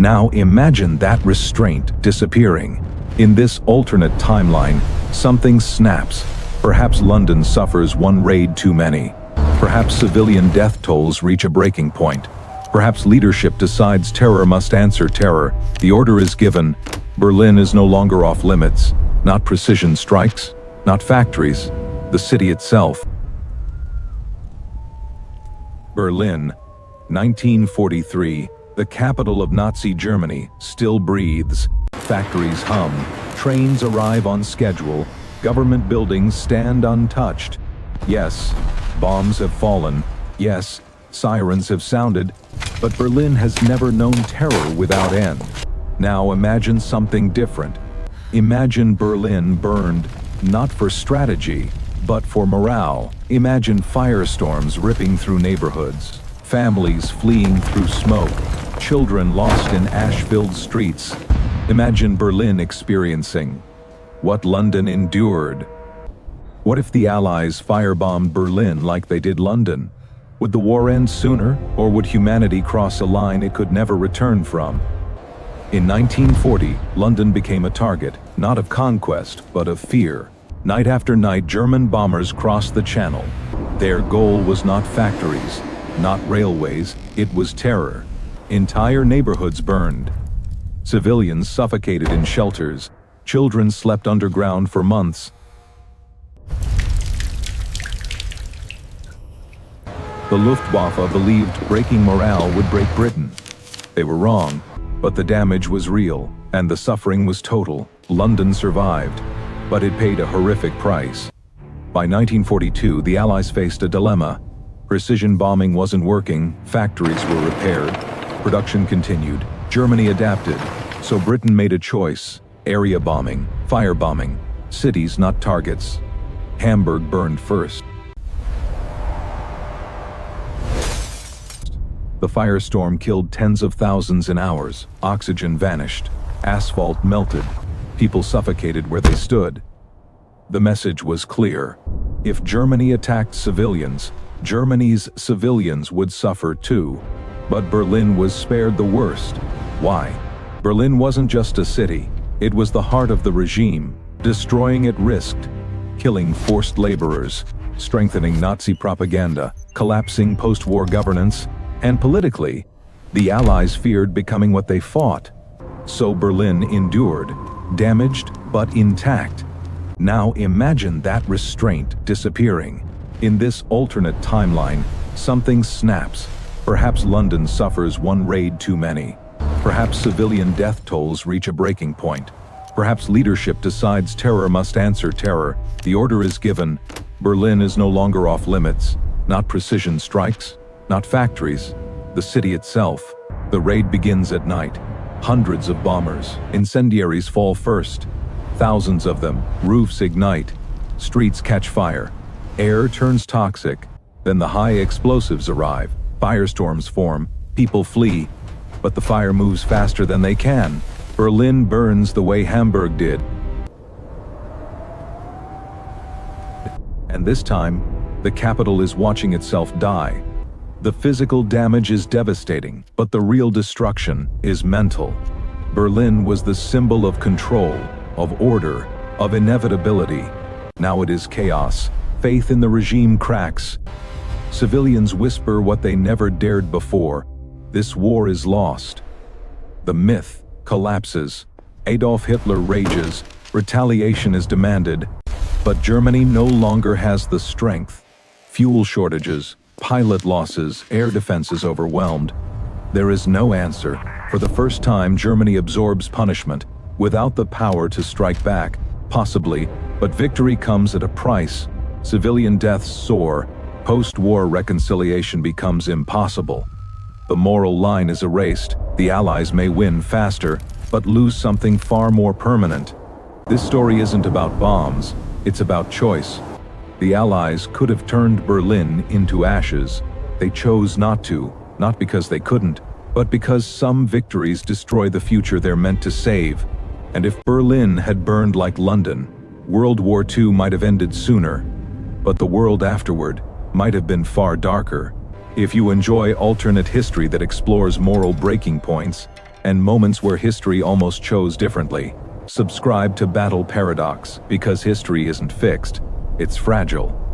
Now imagine that restraint disappearing. In this alternate timeline, something snaps. Perhaps London suffers one raid too many. Perhaps civilian death tolls reach a breaking point. Perhaps leadership decides terror must answer terror. The order is given. Berlin is no longer off limits. Not precision strikes, not factories, the city itself. Berlin, 1943, the capital of Nazi Germany, still breathes. Factories hum, trains arrive on schedule, government buildings stand untouched. Yes, bombs have fallen. Yes, sirens have sounded, but Berlin has never known terror without end. Now imagine something different. Imagine Berlin burned, not for strategy, but for morale. Imagine firestorms ripping through neighborhoods, families fleeing through smoke, children lost in ash-filled streets. Imagine Berlin experiencing what London endured. What if the Allies firebombed Berlin like they did London? Would the war end sooner, or would humanity cross a line it could never return from? In 1940, London became a target, not of conquest, but of fear. Night after night, German bombers crossed the Channel. Their goal was not factories, not railways, it was terror. Entire neighborhoods burned. Civilians suffocated in shelters. Children slept underground for months. The Luftwaffe believed breaking morale would break Britain. They were wrong, but the damage was real, and the suffering was total. London survived, but it paid a horrific price. By 1942, the Allies faced a dilemma. Precision bombing wasn't working, factories were repaired, production continued, Germany adapted, so Britain made a choice: area bombing, firebombing, cities not targets. Hamburg burned first. The firestorm killed tens of thousands in hours. Oxygen vanished. Asphalt melted. People suffocated where they stood. The message was clear. If Germany attacked civilians, Germany's civilians would suffer too. But Berlin was spared the worst. Why? Berlin wasn't just a city. It was the heart of the regime. Destroying it risked killing forced laborers, strengthening Nazi propaganda, collapsing post-war governance, and politically, the Allies feared becoming what they fought. So Berlin endured, damaged but intact. Now imagine that restraint disappearing. In this alternate timeline, something snaps. Perhaps London suffers one raid too many. Perhaps civilian death tolls reach a breaking point. Perhaps leadership decides terror must answer terror. The order is given. Berlin is no longer off limits. Not precision strikes, not factories, the city itself. The raid begins at night. Hundreds of bombers, incendiaries fall first. Thousands of them, roofs ignite, streets catch fire, air turns toxic. Then the high explosives arrive, firestorms form, people flee, but the fire moves faster than they can. Berlin burns the way Hamburg did. And this time, the capital is watching itself die. The physical damage is devastating, but the real destruction is mental. Berlin was the symbol of control, of order, of inevitability. Now it is chaos. Faith in the regime cracks. Civilians whisper what they never dared before. This war is lost. The myth collapses. Adolf Hitler rages. Retaliation is demanded. But Germany no longer has the strength. Fuel shortages, pilot losses, air defenses overwhelmed. There is no answer. For the first time, Germany absorbs punishment, without the power to strike back, possibly, but victory comes at a price. Civilian deaths soar. Post-war reconciliation becomes impossible. The moral line is erased. The Allies may win faster, but lose something far more permanent. This story isn't about bombs, it's about choice. The Allies could have turned Berlin into ashes. They chose not to, not because they couldn't, but because some victories destroy the future they're meant to save. And if Berlin had burned like London, World War II might have ended sooner. But the world afterward might have been far darker. If you enjoy alternate history that explores moral breaking points, and moments where history almost chose differently. Subscribe to Battle Paradox because history isn't fixed, it's fragile.